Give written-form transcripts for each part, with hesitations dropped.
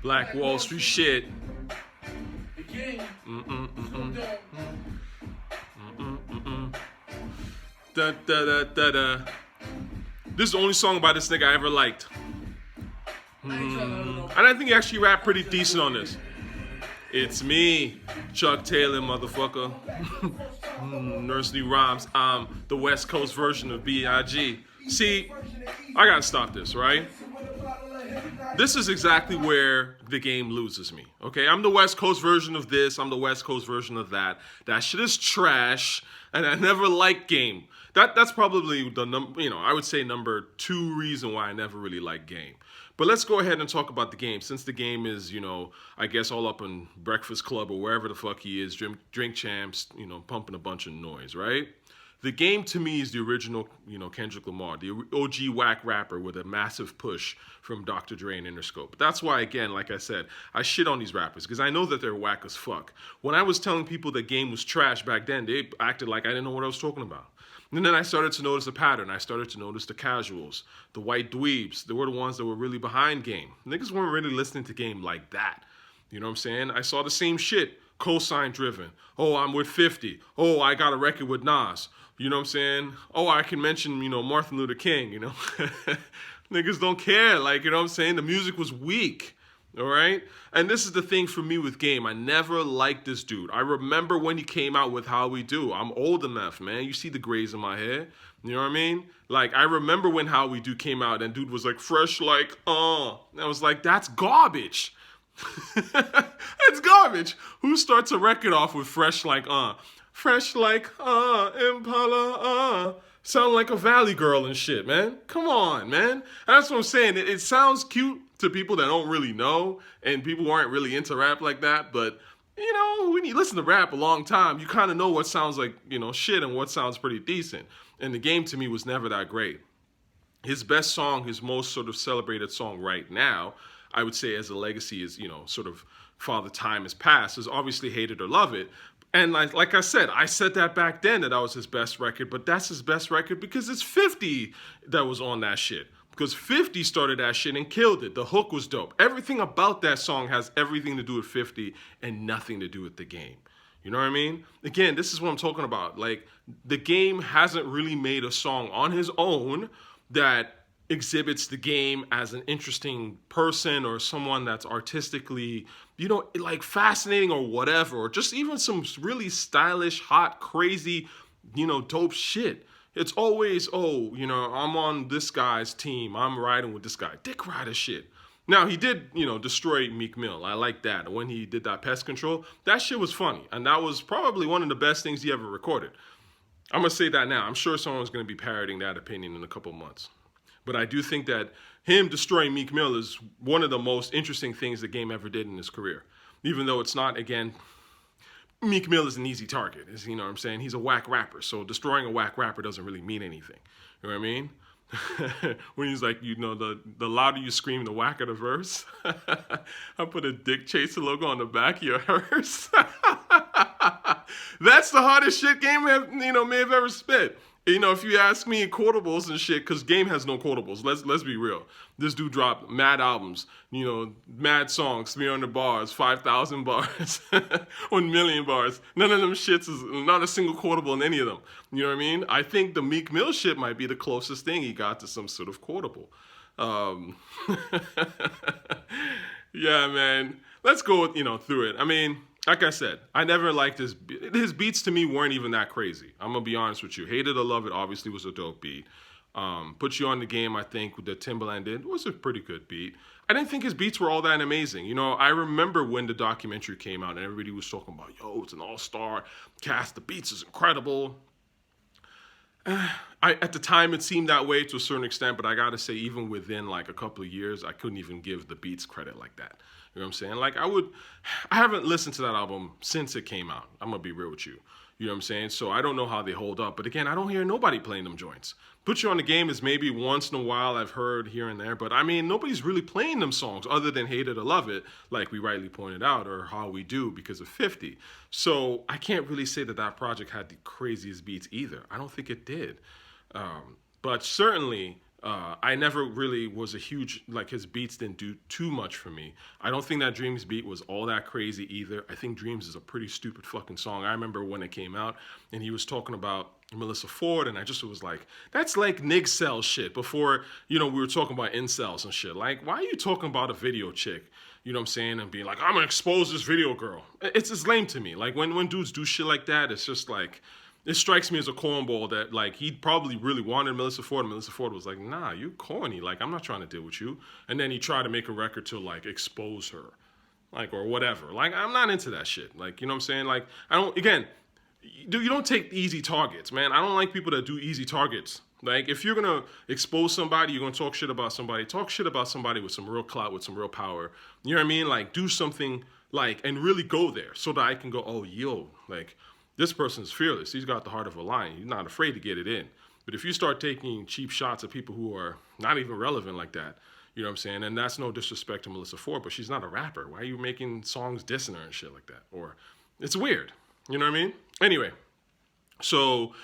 Black Wall Street shit. Da, da, da, da, da. This is the only song by this nigga I ever liked. And I think he actually rapped pretty decent on this. It's me, Chuck Taylor, motherfucker. Nursery rhymes. I'm the West Coast version of B.I.G. See, I gotta stop this, right? This is exactly where the game loses me. Okay, I'm the West Coast version of this. I'm the West Coast version of that. That shit is trash, and I never liked Game. That's probably the I would say number 2 reason why I never really liked Game. But let's go ahead and talk about the game. Since the game is, I guess all up in Breakfast Club or wherever the fuck he is, drink champs, pumping a bunch of noise, right? The game to me is the original, Kendrick Lamar, the OG whack rapper with a massive push from Dr. Dre and Interscope. That's why, again, like I said, I shit on these rappers because I know that they're whack as fuck. When I was telling people the game was trash back then, they acted like I didn't know what I was talking about. And then I started to notice a pattern. I started to notice the casuals, the white dweebs. They were the ones that were really behind Game. Niggas weren't really listening to Game like that. You know what I'm saying? I saw the same shit. Cosign driven. Oh, I'm with 50. Oh, I got a record with Nas. You know what I'm saying? Oh, I can mention, Martin Luther King, Niggas don't care. Like, you know what I'm saying? The music was weak. All right? And this is the thing for me with Game. I never liked this dude. I remember when he came out with How We Do. I'm old enough, man. You see the grays in my hair. You know what I mean? Like, I remember when How We Do came out and dude was like, fresh like, And I was like, that's garbage. That's garbage. Who starts a record off with fresh like, Fresh like, Impala, Sound like a Valley Girl and shit, man. Come on, man. That's what I'm saying. It sounds cute to people that don't really know and people who aren't really into rap like that. But, when you listen to rap a long time, you kind of know what sounds like, shit and what sounds pretty decent. And the game to me was never that great. His best song, his most sort of celebrated song right now, I would say as a legacy is, sort of Father Time Has Passed, is obviously Hate It or Love It. And like I said that back then that was his best record, but that's his best record because it's 50 that was on that shit. Because 50 started that shit and killed it. The hook was dope. Everything about that song has everything to do with 50 and nothing to do with the game. You know what I mean? Again, this is what I'm talking about. Like, the game hasn't really made a song on his own that exhibits the game as an interesting person or someone that's artistically, like fascinating or whatever, or just even some really stylish, hot, crazy, dope shit. It's always, I'm on this guy's team. I'm riding with this guy. Dick rider shit. Now, he did, destroy Meek Mill. I like that. When he did that Pest Control, that shit was funny. And that was probably one of the best things he ever recorded. I'm going to say that now. I'm sure someone's going to be parroting that opinion in a couple months. But I do think that him destroying Meek Mill is one of the most interesting things the game ever did in his career. Even though it's not, again, Meek Mill is an easy target. You know what I'm saying? He's a whack rapper. So destroying a whack rapper doesn't really mean anything. You know what I mean? When he's like, the louder you scream, the whacker the verse. I put a Dick Chaser logo on the back of your hearse. That's the hardest shit Game may have ever spit. If you ask me quotables and shit, because Game has no quotables. Let's be real. This dude dropped mad albums, mad songs, 300 bars, 5,000 bars, 1 million bars. None of them shits is not a single quotable in any of them. You know what I mean? I think the Meek Mill shit might be the closest thing he got to some sort of quotable. Yeah, man. Let's go, through it. I mean, like I said, I never liked his beats. To me weren't even that crazy. I'm gonna be honest with you. Hate It or Love It obviously was a dope beat. Put You On the Game, I think, that Timbaland did was a pretty good beat. I didn't think his beats were all that amazing. I remember when the documentary came out and everybody was talking about, it's an all-star cast. The beats is incredible. At the time, it seemed that way to a certain extent, but I gotta say, even within like a couple of years, I couldn't even give the beats credit like that. You know what I'm saying? Like, I haven't listened to that album since it came out. I'm gonna be real with you. You know what I'm saying? So I don't know how they hold up. But again, I don't hear nobody playing them joints. Put You On the Game is maybe once in a while I've heard here and there. But I mean, nobody's really playing them songs other than Hate It or Love It, like we rightly pointed out, or How We Do because of 50. So I can't really say that project had the craziest beats either. I don't think it did. But certainly I never really was a huge, like, his beats didn't do too much for me. I don't think that Dreams beat was all that crazy either. I think Dreams is a pretty stupid fucking song. I remember when it came out and he was talking about Melissa Ford, and I just was like, that's like Nigcel shit before, we were talking about incels and shit. Like, why are you talking about a video chick? You know what I'm saying? And being like, I'm gonna expose this video girl. It's lame to me. Like, when dudes do shit like that, it's just like, it strikes me as a cornball that, like, he probably really wanted Melissa Ford, and Melissa Ford was like, nah, you corny. Like, I'm not trying to deal with you. And then he tried to make a record to, like, expose her. Like, or whatever. Like, I'm not into that shit. Like, you know what I'm saying? Like, you don't take easy targets, man. I don't like people that do easy targets. Like, if you're going to expose somebody, you're going to talk shit about somebody with some real clout, with some real power. You know what I mean? Like, do something, like, and really go there so that I can go, oh, yo, like, this person's fearless. He's got the heart of a lion. He's not afraid to get it in. But if you start taking cheap shots at people who are not even relevant like that, you know what I'm saying? And that's no disrespect to Melissa Ford, but she's not a rapper. Why are you making songs dissing her and shit like that? Or, it's weird. You know what I mean? Anyway, so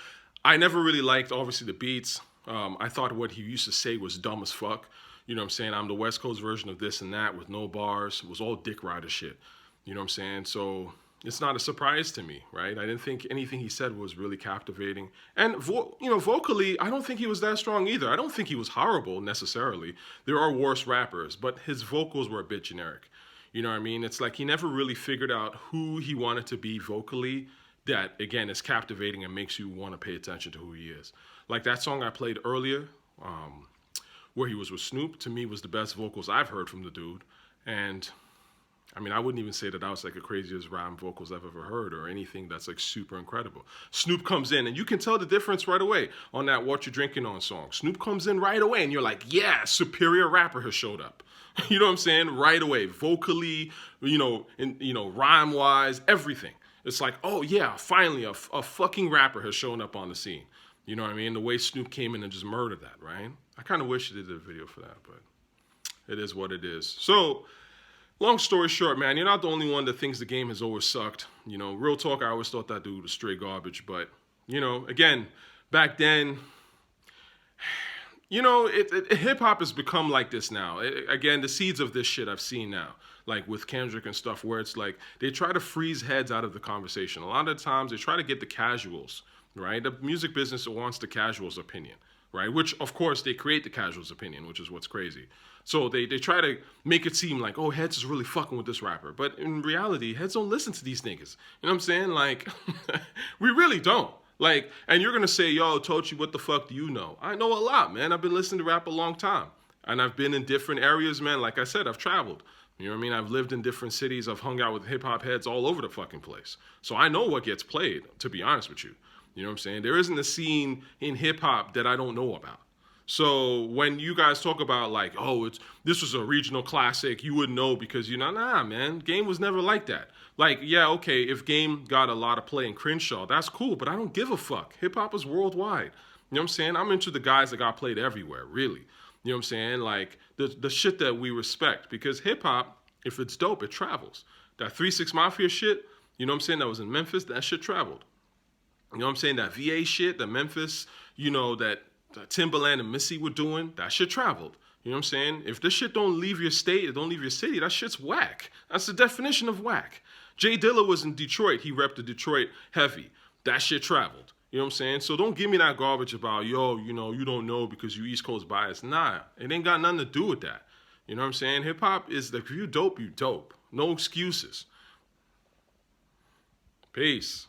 I never really liked, obviously, the beats. I thought what he used to say was dumb as fuck. You know what I'm saying? I'm the West Coast version of this and that with no bars. It was all dick rider shit. You know what I'm saying? So it's not a surprise to me, right? I didn't think anything he said was really captivating. And, vocally, I don't think he was that strong either. I don't think he was horrible, necessarily. There are worse rappers, but his vocals were a bit generic. You know what I mean? It's like he never really figured out who he wanted to be vocally that, again, is captivating and makes you want to pay attention to who he is. Like that song I played earlier, where he was with Snoop, to me was the best vocals I've heard from the dude. And I mean, I wouldn't even say that was like the craziest rhyme vocals I've ever heard or anything that's like super incredible. Snoop comes in and you can tell the difference right away on that Whutchu Drinkin On song. Snoop comes in right away and you're like, yeah, superior rapper has showed up. You know what I'm saying? Right away, vocally, rhyme-wise, everything. It's like, oh yeah, finally a fucking rapper has shown up on the scene. You know what I mean? The way Snoop came in and just murdered that, right? I kind of wish he did a video for that, but it is what it is. So, long story short, man, you're not the only one that thinks the game has always sucked. You know, real talk, I always thought that dude was straight garbage. But, again, back then, hip-hop has become like this now. Again, the seeds of this shit I've seen now, like with Kendrick and stuff, where it's like they try to freeze heads out of the conversation. A lot of times they try to get the casuals, right? The music business wants the casuals' opinion, right? Which, of course, they create the casuals' opinion, which is what's crazy. So they try to make it seem like, oh, Heads is really fucking with this rapper. But in reality, Heads don't listen to these niggas. You know what I'm saying? Like, we really don't. Like, and you're going to say, yo, Tochi, what the fuck do you know? I know a lot, man. I've been listening to rap a long time. And I've been in different areas, man. Like I said, I've traveled. You know what I mean? I've lived in different cities. I've hung out with hip-hop heads all over the fucking place. So I know what gets played, to be honest with you. You know what I'm saying? There isn't a scene in hip-hop that I don't know about. So when you guys talk about like, oh, this was a regional classic, you wouldn't know because nah, man, Game was never like that. Like, yeah, okay, if Game got a lot of play in Crenshaw, that's cool, but I don't give a fuck. Hip hop is worldwide. You know what I'm saying? I'm into the guys that got played everywhere, really. You know what I'm saying? Like the shit that we respect, because hip hop, if it's dope, it travels. That 3 6 Mafia shit, you know what I'm saying? That was in Memphis, that shit traveled. You know what I'm saying? That VA shit, the Memphis, that Timberland and Missy were doing, that shit traveled. You know what I'm saying? If this shit don't leave your state, it don't leave your city, that shit's whack. That's the definition of whack. Jay Dilla was in Detroit. He repped the Detroit heavy. That shit traveled. You know what I'm saying? So don't give me that garbage about, yo, you don't know because you East Coast bias. Nah, it ain't got nothing to do with that. You know what I'm saying? Hip-hop is like, if you dope, you dope. No excuses. Peace.